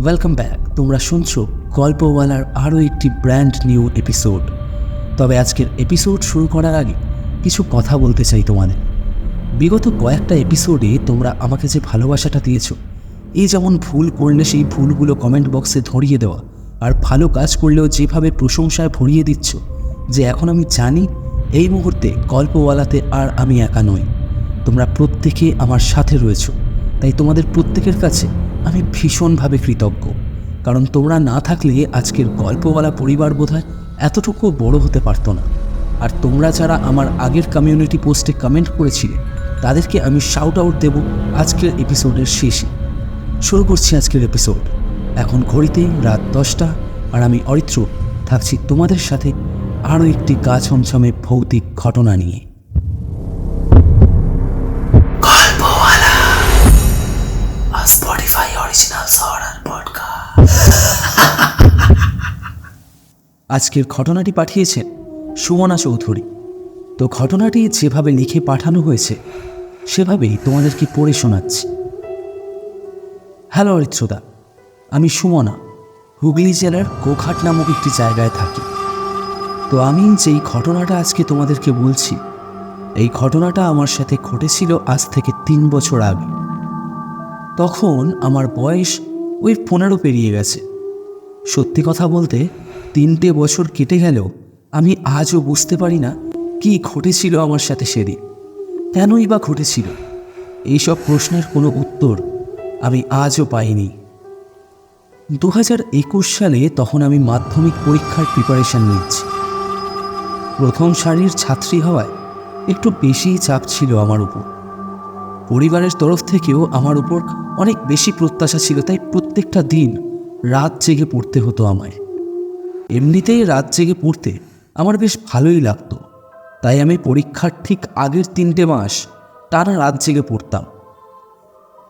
Welcome back. তোমরা শুনছো গল্পওয়ালার আরও একটি ব্র্যান্ড নিউ এপিসোড। তবে আজকের এপিসোড শুরু করার আগে কিছু কথা বলতে চাই তোমাদের। বিগত কয়েকটা এপিসোডে তোমরা আমাকে যে ভালোবাসাটা দিয়েছো, এই যেমন ভুল করলে সেই ভুলগুলো কমেন্ট বক্সে ধরিয়ে দেওয়া, আর ভালো কাজ করলেও যেভাবে প্রশংসায় ভরিয়ে দিচ্ছ, যে এখন আমি জানি এই মুহূর্তে গল্পওয়ালাতে আর আমি একা নই, তোমরা প্রত্যেকে আমার সাথে রয়েছো। তাই তোমাদের প্রত্যেকের কাছে আমি ভীষণভাবে কৃতজ্ঞ, কারণ তোমরা না থাকলে আজকের গল্পওয়ালা পরিবার বোধহয় এতটুকু বড় হতে পারতো না। আর তোমরা যারা আমার আগের কমিউনিটি পোস্টে কমেন্ট করেছিলে, তাদেরকে আমি শাউট আউট দেব আজকের এপিসোডের শেষে। শুরু করছি আজকের এপিসোড। এখন ঘড়িতে রাত 10টা, আর আমি অরিত্র থাকছি তোমাদের সাথে আরও একটি গা ছমছমে ভৌতিক ঘটনা নিয়ে। আজকের ঘটনাটি পাঠিয়েছেন সুমনা চৌধুরী। তো ঘটনাটি যেভাবে লিখে পাঠানো হয়েছে সেভাবেই তোমাদেরকে পড়ে শোনাচ্ছি। হ্যালো অরিত্রদা, আমি সুমনা, হুগলি জেলার গোঘাট নামক একটি জায়গায় থাকি। তো আমি যেই ঘটনাটা আজকে তোমাদেরকে বলছি, এই ঘটনাটা আমার সাথে ঘটেছিল আজ থেকে 3 বছর আগে। তখন আমার বয়স ওই 15 পেরিয়ে গেছে। সত্যি কথা বলতে 3টে বছর কেটে গেলেও আমি আজও বুঝতে পারি না কি ঘটেছিল আমার সাথে সেদিন, কেনই বা ঘটেছিল। এইসব প্রশ্নের কোনো উত্তর আমি আজও পাইনি। 2021 সালে তখন আমি মাধ্যমিক পরীক্ষার প্রিপারেশন নিচ্ছি। প্রথম সারির ছাত্রী হওয়ায় একটু বেশিই চাপ ছিল আমার উপর। পরিবারের তরফ থেকেও আমার উপর অনেক বেশি প্রত্যাশা ছিল, তাই প্রত্যেকটা দিন রাত জেগে পড়তে হতো আমায়। এমনিতেই রাত জেগে পড়তে আমার বেশ ভালোই লাগতো, তাই আমি পরীক্ষার ঠিক আগের 3টে মাস টানা রাত জেগে পড়তাম।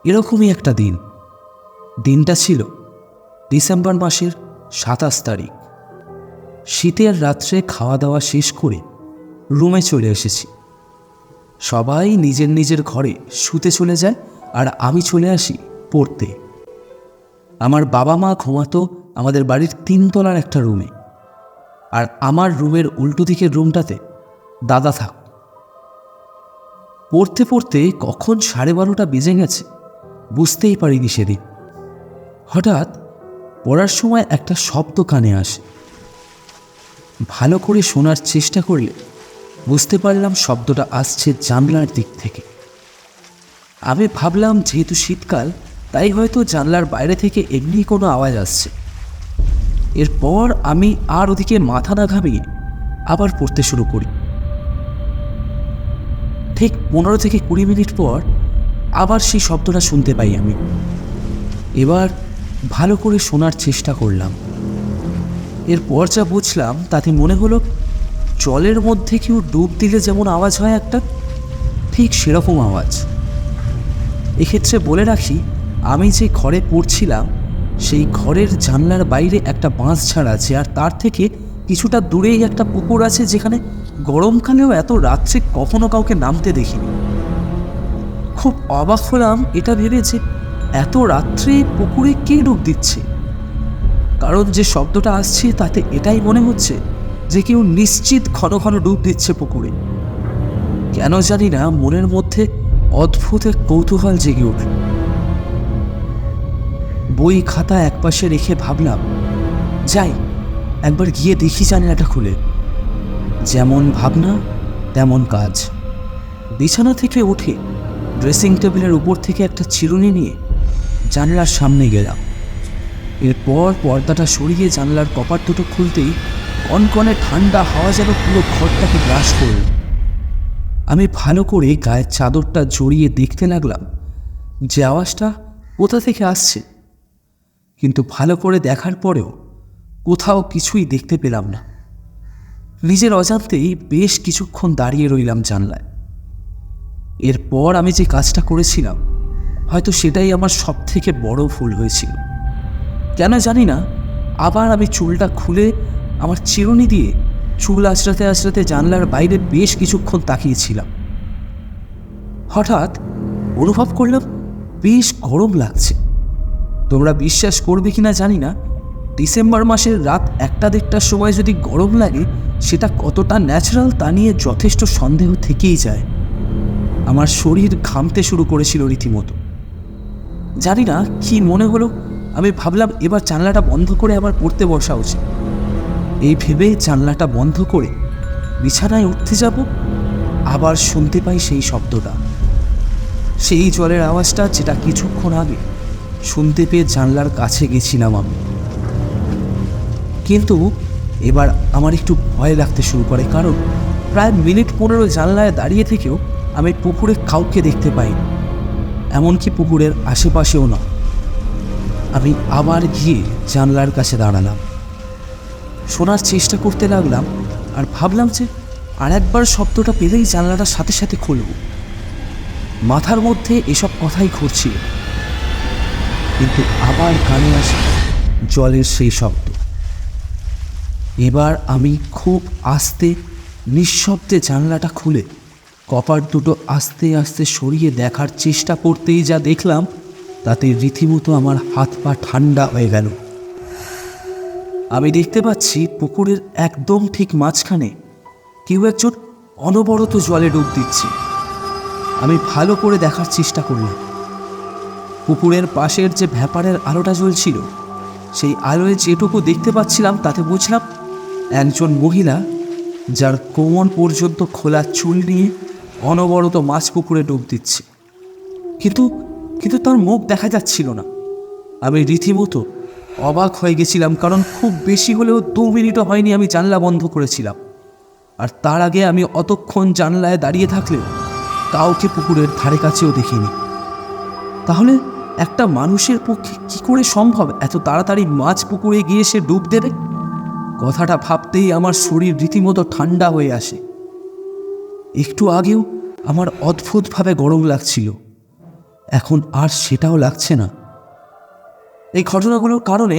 এরকমই একটা দিনটা ছিল ডিসেম্বর মাসের 27 তারিখ। শীতের রাত্রে খাওয়া দাওয়া শেষ করে রুমে চলে এসেছি। সবাই নিজের নিজের ঘরে শুতে চলে যায়, আর আমি চলে আসি পড়তে। আমার বাবা মা ঘুমাতো আমাদের বাড়ির 3 তলার একটা রুমে, আর আমার রুমের উল্টো দিকের রুমটাতে দাদা থাক। পড়তে পড়তে কখন 12:30 বেজে গেছে বুঝতেই পারিনি সেদিন। হঠাৎ পড়ার সময় একটা শব্দ কানে আসে। ভালো করে শোনার চেষ্টা করলে বুঝতে পারলাম শব্দটা আসছে জানলার দিক থেকে। আমি ভাবলাম যেহেতু শীতকাল, তাই হয়তো জানলার বাইরে থেকে এমনি কোনো আওয়াজ আসছে। এরপর আমি আর ওদিকে মাথা না ঘামিয়ে আবার পড়তে শুরু করি। ঠিক 15 থেকে 20 মিনিট পর আবার সেই শব্দটা শুনতে পাই আমি। এবার ভালো করে শোনার চেষ্টা করলাম। এরপর যা বুঝলাম তাতে মনে হলো জলের মধ্যে কেউ ডুব দিলে যেমন আওয়াজ হয় একটা, ঠিক সেরকম আওয়াজ। এক্ষেত্রে বলে রাখি, আমি যে ঘরে পড়ছিলাম সেই ঘরের জানলার বাইরে একটা বাঁশঝাড় আছে, আর তার থেকে কিছুটা দূরেই একটা পুকুর আছে, যেখানে গরমকালেও এত রাত্রে কখনো কাউকে নামতে দেখিনি। খুব অবাক হলাম এটা ভেবে যে এত রাত্রে পুকুরে কে ডুব দিচ্ছে, কারণ যে শব্দটা আসছে তাতে এটাই মনে হচ্ছে যে কেউ নিশ্চিত ঘন ঘন ডুব দিচ্ছে পুকুরে। কেন জানি না মনের মধ্যে অদ্ভুত এক কৌতূহল জেগে উঠল। বই খাতা একপাশে রেখে ভাবলাম, যাই একবার গিয়ে দেখি জানলাটা খুলে। যেমন ভাবনা তেমন কাজ। বিছানা থেকে উঠে ড্রেসিং টেবিলের উপর থেকে একটা চিরুনি নিয়ে জানলার সামনে গেলাম। এরপর পর্দাটা সরিয়ে জানলার কপাট দুটো খুলতেই কনকনে ঠান্ডা হাওয়া যেন পুরো ঘরটাকে গ্রাস করল। আমি ভালো করে গায়ের চাদরটা জড়িয়ে দেখতে লাগলাম যে আওয়াজটা কোথা থেকে আসছে, কিন্তু ভালো করে দেখার পরেও কোথাও কিছুই দেখতে পেলাম না। নিজের অজান্তেই বেশ কিছুক্ষণ দাঁড়িয়ে রইলাম জানলায়। এরপর আমি যে কাজটা করেছিলাম, হয়তো সেটাই আমার সবথেকে বড় ভুল হয়েছিল। কেন জানি না আবার আমি চুলটা খুলে আমার চিরুনি দিয়ে চুল আঁচড়াতে আঁচড়াতে জানলার বাইরে বেশ কিছুক্ষণ তাকিয়েছিলাম। হঠাৎ অনুভব করলাম বেশ গরম লাগছে। তোমরা বিশ্বাস করবে কিনা জানি না, ডিসেম্বর মাসের রাত 1-1:30টার সময় যদি গরম লাগে সেটা কতটা ন্যাচারাল তা নিয়ে যথেষ্ট সন্দেহ থেকেই যায়। আমার শরীর ঘামতে শুরু করেছিল রীতিমতো। জানি না কি মনে হলো, আমি ভাবলাম এবার জানলাটা বন্ধ করে আবার পড়তে বসা উচিত। এই ভেবে জানলাটা বন্ধ করে বিছানায় উঠতে যাব, আবার শুনতে পাই সেই শব্দটা, সেই জলের আওয়াজটা যেটা কিছুক্ষণ আগে শুনতে পেয়ে জানলার কাছে গেছিলাম আমি। কিন্তু এবার আমার একটু ভয় লাগতে শুরু করে, কারণ প্রায় মিনিট 15 জানলায় দাঁড়িয়ে থেকেও আমি পুকুরে কাউকে দেখতে পাই, এমনকি পুকুরের আশেপাশেও না। আমি আবার গিয়ে জানলার কাছে দাঁড়ালাম, শোনার চেষ্টা করতে লাগলাম, আর ভাবলাম যে আর একবার শব্দটা পেলেই জানলাটা সাথে সাথে খুলব। মাথার মধ্যে এসব কথাই ঘুরছিল, কিন্তু আবার কানে আসে জলের সেই শব্দ। এবার আমি খুব আস্তে নিঃশব্দে জানলাটা খুলে কপাট দুটো আস্তে আস্তে সরিয়ে দেখার চেষ্টা করতেই যা দেখলাম, তাতে রীতিমতো আমার হাত পা ঠান্ডা হয়ে গেল। আমি দেখতে পাচ্ছি পুকুরের একদম ঠিক মাঝখানে কেউ একজন অনবরত জলে ডুব দিচ্ছে। আমি ভালো করে দেখার চেষ্টা করলাম। পুকুরের পাশের যে ভ্যাপারের আলোটা জ্বলছিল, সেই আলোয় যেটুকু দেখতে পাচ্ছিলাম তাতে বুঝলাম একজন মহিলা, যার কোমর পর্যন্ত খোলা চুল নিয়ে অনবরত মাছ পুকুরে ডুব দিচ্ছে, কিন্তু তার মুখ দেখা যাচ্ছিল না। আমি রীতিমতো অবাক হয়ে গেছিলাম, কারণ খুব বেশি হলেও 2 মিনিটও হয়নি আমি জানলা বন্ধ করেছিলাম, আর তার আগে আমি অতক্ষণ জানলায় দাঁড়িয়ে থাকলেও কাউকে পুকুরের ধারে কাছেও দেখিনি। তাহলে একটা মানুষের পক্ষে কি করে সম্ভব এত তাড়াতাড়ি মাছ পুকুরে গিয়ে সে ডুব দেবে? কথাটা ভাবতেই আমার শরীর রীতিমতো ঠান্ডা হয়ে আসে। একটু আগেও আমার অদ্ভুতভাবে গরম লাগছিল, এখন আর সেটাও লাগছে না। এই ঘটনাগুলোর কারণে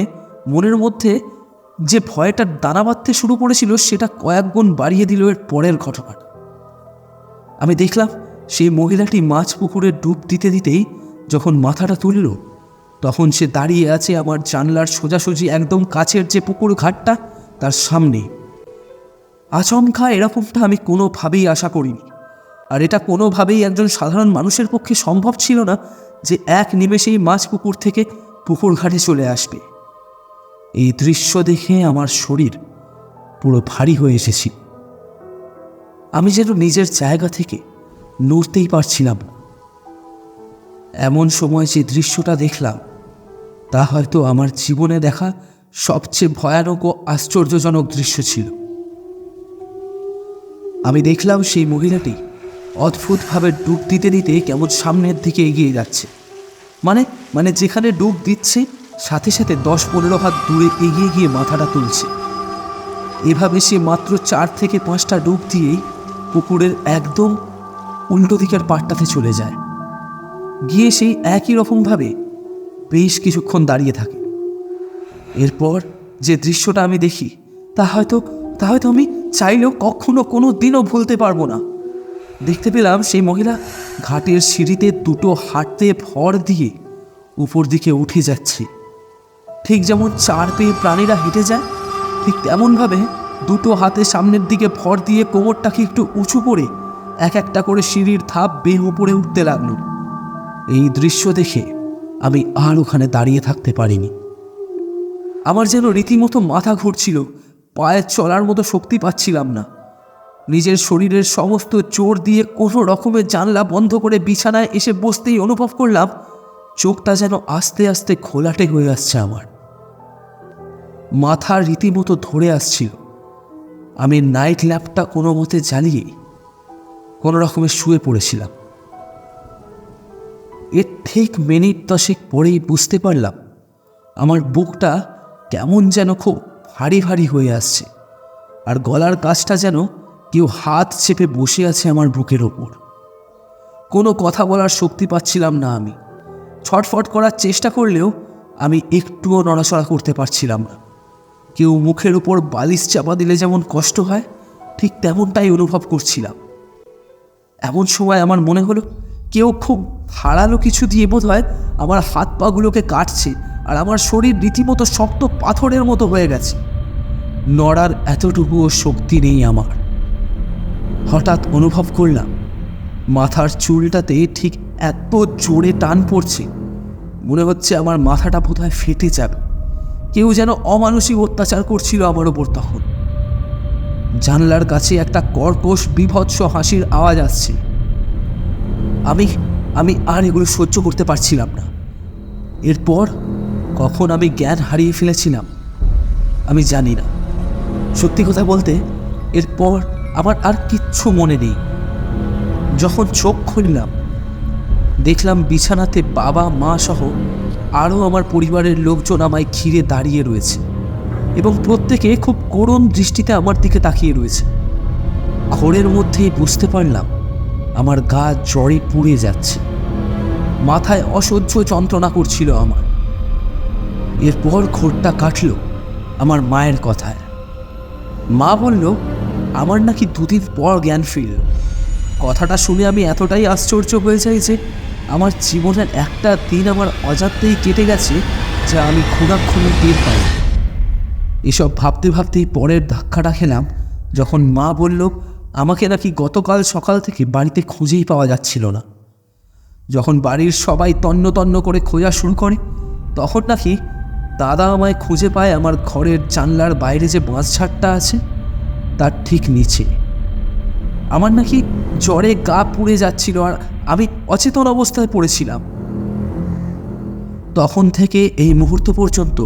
মনের মধ্যে যে ভয়টা দানা বাঁধতে শুরু করেছিল, সেটা কয়েক গুণ বাড়িয়ে দিল এর পরের ঘটনাটা। আমি দেখলাম সেই মহিলাটি মাছ পুকুরে ডুব দিতে দিতেই যখন মাথাটা তুলল, তখন সে দাঁড়িয়ে আছে আমার জানলার সোজাসুজি একদম কাছের যে পুকুর ঘাটটা তার সামনে। আচমকা এরকমটা আমি কোনোভাবেই আশা করিনি, আর এটা কোনোভাবেই একজন সাধারণ মানুষের পক্ষে সম্ভব ছিল না যে এক নিমেষেই মাছ পুকুর থেকে পুকুর ঘাটে চলে আসবে। এই দৃশ্য দেখে আমার শরীর পুরো ভারী হয়ে এসেছিল। আমি যেন নিজের জায়গা থেকে নড়তেই পারছিলাম না। এমন সময় যে দৃশ্যটা দেখলাম, তা হয়তো আমার জীবনে দেখা সবচেয়ে ভয়ানক ও আশ্চর্যজনক দৃশ্য ছিল। আমি দেখলাম সেই মহিলাটি অদ্ভুতভাবে ডুব দিতে দিতে কেমন সামনের দিকে এগিয়ে যাচ্ছে, মানে যেখানে ডুব দিচ্ছে সাথে সাথে 10-15 হাত দূরে এগিয়ে গিয়ে মাথাটা তুলছে। এভাবে সে মাত্র 4 থেকে 5টা ডুব দিয়েই পুকুরের একদম উল্টো দিকের পাড়টাতে চলে যায়, গিয়ে সেই একই রকমভাবে বেশ কিছুক্ষণ দাঁড়িয়ে থাকে। এরপর যে দৃশ্যটা আমি দেখি, তা হয়তো আমি চাইলেও কখনো কোনো দিনও ভুলতে পারবো না। দেখতে পেলাম সেই মহিলা ঘাটের সিঁড়িতে দুটো হাঁটতে ভর দিয়ে উপর দিকে উঠে যাচ্ছে। ঠিক যেমন 4 পেয়ে প্রাণীরা হেঁটে যায়, ঠিক তেমনভাবে দুটো হাতে সামনের দিকে ভর দিয়ে কোমরটাকে একটু উঁচু করে এক একটা করে সিঁড়ির ধাপ বেয়ে উপরে উঠতে লাগলো। এই দৃশ্য দেখে আমি আর ওখানে দাঁড়িয়ে থাকতে পারিনি। আমার যেন রীতিমতো মাথা ঘুরছিল, পায়ে চলার মতো শক্তি পাচ্ছিলাম না। নিজের শরীরের সমস্ত জোর দিয়ে কোনো রকমের জানলা বন্ধ করে বিছানায় এসে বসতেই অনুভব করলাম চোখটা যেন আস্তে আস্তে ঘোলাটে হয়ে আসছে। আমার মাথা রীতিমতো ধরে আসছিল। আমি নাইট ল্যাম্পটা কোনো মতে জ্বালিয়ে কোনো রকমে শুয়ে পড়েছিলাম। এর ঠিক মিনিট 10 পরেই বুঝতে পারলাম আমার বুকটা কেমন যেন খুব ভারী ভারী হয়ে আসছে, আর গলার কাছটা যেন কেউ হাত চেপে বসে আছে আমার বুকের ওপর। কোনো কথা বলার শক্তি পাচ্ছিলাম না। আমি ছটফট করার চেষ্টা করলেও আমি একটুও নড়াচড়া করতে পারছিলাম না। কেউ মুখের উপর বালিশ চাপা দিলে যেমন কষ্ট হয়, ঠিক তেমনটাই অনুভব করছিলাম। এমন সময় আমার মনে হলো কেউ খুব ধারালো কিছু দিয়ে বোধহয় আমার হাত পাগুলোকে কাটছে, আর আমার শরীর রীতিমতো শক্ত পাথরের মতো হয়ে গেছে। নড়ার এতটুকুও শক্তি নেই আমার। হঠাৎ অনুভব করলাম মাথার চুলটাতে ঠিক এত জোরে টান পড়ছে, মনে হচ্ছে আমার মাথাটা বোধহয় ফেটে যাবে। কেউ যেন অমানসিক অত্যাচার করছিল আমার ওপর। তখন জানলার কাছে একটা কর্কশ বীভৎস হাসির আওয়াজ আসছে। আমি আর এগুলো সহ্য করতে পারছিলাম না। এরপর কখন আমি জ্ঞান হারিয়ে ফেলেছিলাম আমি জানি না। সত্যি কথা বলতে এরপর আমার আর কিচ্ছু মনে নেই। যখন চোখ খুললাম দেখলাম বিছানাতে বাবা মা সহ আরও আমার পরিবারের লোকজন আমায় ঘিরে দাঁড়িয়ে রয়েছে এবং প্রত্যেকে খুব করুণ দৃষ্টিতে আমার দিকে তাকিয়ে রয়েছে। ঘোরের মধ্যেই বুঝতে পারলাম আমার গা জ্বরে পুড়ে যাচ্ছে, মাথায় অসহ্য যন্ত্রণা করছিল আমার। এরপর ঘোরটা কাটল আমার মায়ের কথায়। মা বলল আমার নাকি 2 দিন পর জ্ঞান ফিরল। কথাটা শুনে আমি এতটাই আশ্চর্য হয়ে যাই যে আমার জীবনের একটা দিন আমার অজান্তেই কেটে গেছে, যা আমি ক্ষুধাক্ষণে টের পাই। এসব ভাবতে ভাবতেই পরের ধাক্কাটা খেলাম যখন মা বলল আমাকে নাকি গতকাল সকাল থেকে বাড়িতে খুঁজেই পাওয়া যাচ্ছিল না। যখন বাড়ির সবাই তন্ন তন্ন করে খোঁজা শুরু করে তখন নাকি দাদা আমায় খুঁজে পায় আমার ঘরের জানলার বাইরে যে বাঁশঝাড়টা আছে তার ঠিক নিচে। আমার নাকি জ্বরে গা পুড়ে যাচ্ছিল আর আমি অচেতন অবস্থায় পড়েছিলাম। তখন থেকে এই মুহূর্ত পর্যন্ত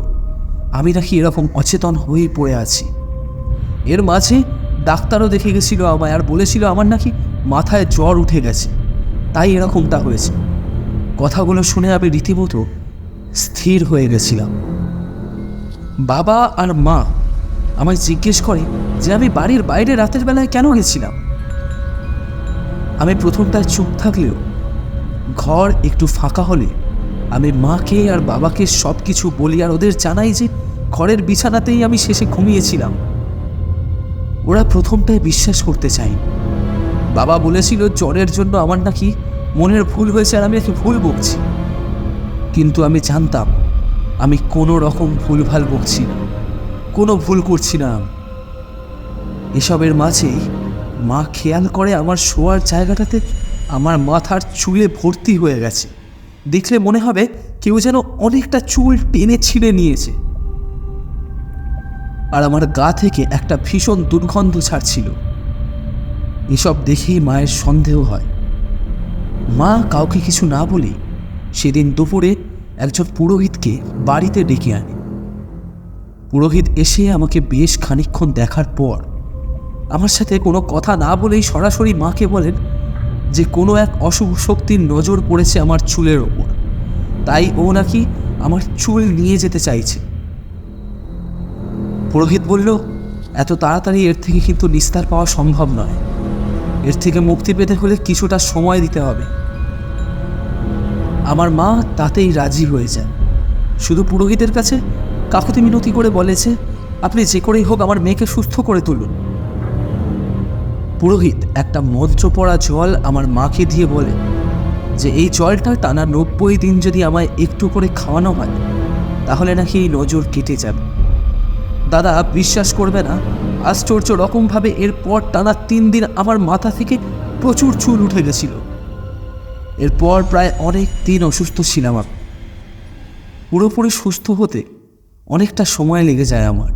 আমি নাকি এরকম অচেতন হয়েই পড়ে আছি। এর মাঝে ডাক্তারও দেখে গেছিল আমায় আর বলেছিল আমার নাকি মাথায় জ্বর উঠে গেছে, তাই এরকমটা হয়েছে। কথাগুলো শুনে আমি রীতিমতো স্থির হয়ে গেছিলাম। বাবা আর মা আমায় জিজ্ঞেস করে যে আমি বাড়ির বাইরে রাতের বেলায় কেন গেছিলাম। আমি প্রথমটায় চুপ থাকলেও ঘর একটু ফাঁকা হলে আমি মাকে আর বাবাকে সব কিছু বলি আর ওদের জানাই যে ঘরের বিছানাতেই আমি শেষে ঘুমিয়েছিলাম। ওরা প্রথমটায় বিশ্বাস করতে চাই। বাবা বলেছিল জ্বরের জন্য আমার নাকি মনের ভুল হয়েছে আর আমি নাকি ভুল বকছি, কিন্তু আমি জানতাম আমি কোনো রকম ভুলভাল বকছি না, কোনো ভুল করছি না। এসবের মাঝেই মা খেয়াল করে আমার শোয়ার জায়গাটাতে আমার মাথার চুলে ভর্তি হয়ে গেছে। দেখলে মনে হবে কেউ যেন অনেকটা চুল টেনে ছিঁড়ে নিয়েছে, আর আমার গা থেকে একটা ভীষণ দুর্গন্ধ ছাড়ছিল। এসব দেখেই মায়ের সন্দেহ হয়। মা কাউকে কিছু না বলে সেদিন দুপুরে একজন পুরোহিতকে বাড়িতে ডেকে আনে। পুরোহিত এসে আমাকে বেশ খানিকক্ষণ দেখার পর আমার সাথে কোনো কথা না বলেই সরাসরি মাকে বলেন যে কোনো এক অশুভ শক্তির নজর পড়েছে আমার চুলের ওপর, তাই ও নাকি আমার চুল নিয়ে যেতে চাইছে। পুরোহিত বলল এত তাড়াতাড়ি এর থেকে কিন্তু নিস্তার পাওয়া সম্ভব নয়, এর থেকে মুক্তি পেতে হলে কিছুটা সময় দিতে হবে। আমার মা তাতেই রাজি হয়ে যায়। শুধু পুরোহিতের কাছে কাকুতি মিনতি করে বলেছে আপনি যে করেই হোক আমার মেয়েকে সুস্থ করে তুলুন। পুরোহিত একটা মন্ত্র পড়া জল আমার মাকে দিয়ে বলে যে এই জলটা টানা 90 দিন যদি আমায় একটু করে খাওয়ানো হয় তাহলে নাকি এই নজর কেটে যাবে। দাদা বিশ্বাস করবে না, আশ্চর্য রকমভাবে এরপর টানা 3 দিন আমার মাথা থেকে প্রচুর চুল উঠে গেছিল। এরপর প্রায় অনেক দিন অসুস্থ ছিলাম আমি। পুরোপুরি সুস্থ হতে অনেকটা সময় লেগে যায় আমার।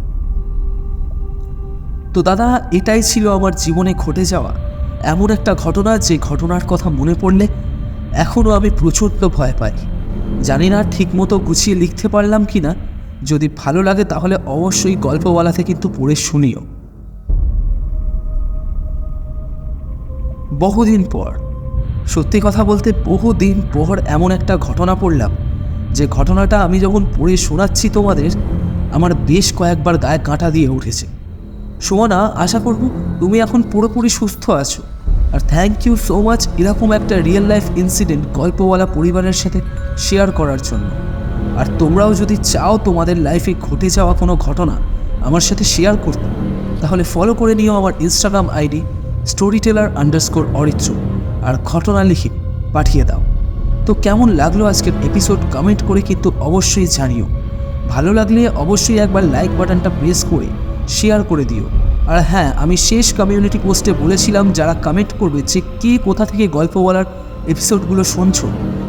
তো দাদা এটাই ছিল আমার জীবনে ঘটে যাওয়া এমন একটা ঘটনা যে ঘটনার কথা মনে পড়লে এখনও আমি প্রচণ্ড ভয় পাই। জানি না ঠিকমতো গুছিয়ে লিখতে পারলাম কি না। যদি ভালো লাগে তাহলে অবশ্যই গল্পওয়ালাতে কিন্তু পড়ে শুনিও। বহুদিন পর, সত্যি কথা বলতে বহুদিন পর এমন একটা ঘটনা পড়লাম যে ঘটনাটা আমি যখন পড়ে শোনাচ্ছি তোমাদের আমার বেশ কয়েকবার গায়ে কাঁটা দিয়ে উঠেছে। সুমনা, আশা করব তুমি এখন পুরোপুরি সুস্থ আছো। আর থ্যাংক ইউ সো মাচ এরকম একটা রিয়েল লাইফ ইনসিডেন্ট গল্পওয়ালা পরিবারের সাথে শেয়ার করার জন্য। আর তোমরাও যদি চাও তোমাদের লাইফে ঘটে যাওয়া কোনো ঘটনা আমার সাথে শেয়ার করতে, তাহলে ফলো করে নিও আমার ইনস্টাগ্রাম আইডি storyteller_অরিত্র আর ঘটনা লিখে পাঠিয়ে দাও। তো কেমন লাগলো আজকের এপিসোড কমেন্ট করে কিন্তু অবশ্যই জানিও। ভালো লাগলে অবশ্যই একবার লাইক বাটনটা প্রেস করে শেয়ার করে দিও। আর হ্যাঁ, আমি শেষ কমিউনিটি পোস্টে বলেছিলাম যারা কমেন্ট করবে যে কে কোথা থেকে গল্প বলার এপিসোডগুলো শুনছো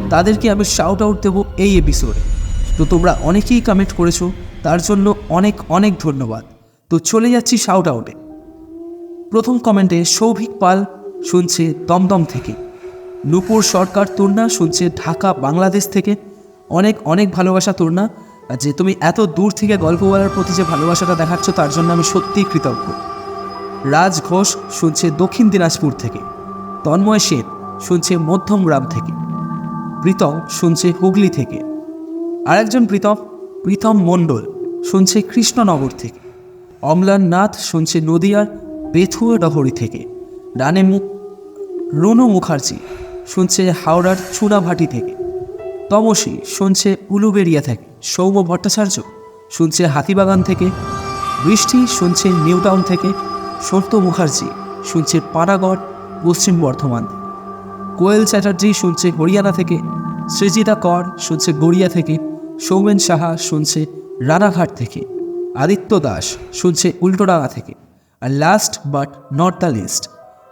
তাদেরকে আমি শাউট আউট দেবো এই এপিসোডে। তো তোমরা অনেকেই কমেন্ট করেছো, তার জন্য অনেক অনেক ধন্যবাদ। তো চলে যাচ্ছি শাউট আউটে। প্রথম কমেন্টে সৌভিক পাল শুনছে দমদম থেকে। নূপুর সরকার তূর্ণা শুনছে ঢাকা বাংলাদেশ থেকে। অনেক অনেক ভালোবাসা তূর্ণা, যে তুমি এত দূর থেকে গল্প বলার প্রতি যে ভালোবাসাটা দেখাচ্ছ তার জন্য আমি সত্যিই কৃতজ্ঞ। রাজ ঘোষ শুনছে দক্ষিণ দিনাজপুর থেকে। তন্ময় সেন শুনছে মধ্যমগ্রাম থেকে। প্রীতম শুনছে হুগলি থেকে। আরেকজন প্রীতম মণ্ডল শুনছে কৃষ্ণনগর থেকে। অম্লান নাথ শুনছে নদিয়ার বেথুয়া ডহরি থেকে। রুনু মুখার্জি শুনছে হাওড়ার চুনাভাটি থেকে। তমসী শুনছে উলুবেড়িয়া থেকে। সৌম্য ভট্টাচার্য শুনছে হাতিবাগান থেকে। বৃষ্টি শুনছে নিউটাউন থেকে। সত্য মুখার্জি শুনছে পানাগড় পশ্চিম বর্ধমান। কোয়েল চ্যাটার্জি শুনছে হরিয়ানা থেকে। সৃজিতা কর শুনছে গড়িয়া থেকে। সৌমেন সাহা শুনছে রানাঘাট থেকে। আদিত্য দাস শুনছে উল্টোডাঙা থেকে। আর last but not the least,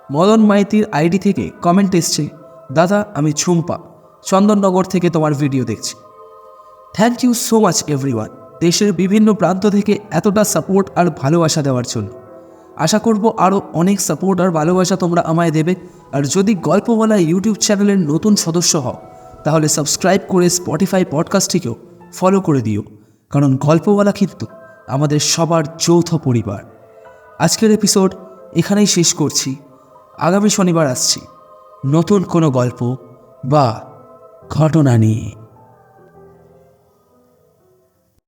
Madan মাইতির আইডি থেকে কমেন্ট এসছে, দাদা আমি ঝুম্পা, চন্দননগর থেকে তোমার ভিডিও দেখছি। Thank you so much everyone, দেশের বিভিন্ন প্রান্ত থেকে এতটা সাপোর্ট আর ভালোবাসা দেওয়ার জন্য। আশা করব আরও অনেক সাপোর্ট আর ভালোবাসা তোমরা আমায় দেবে। আর যদি গল্প বলা ইউটিউব চ্যানেলের নতুন সদস্য হও তাহলে সাবস্ক্রাইব করে স্পটিফাই পডকাস্টটিকেও ফলো করে দিও, কারণ গল্প বলা কিন্তু আমাদের সবার যৌথ পরিবার। আজকের এপিসোড এখানেই শেষ করছি। আগামী শনিবার আসছি নতুন কোনো গল্প বা ঘটনা নিয়ে।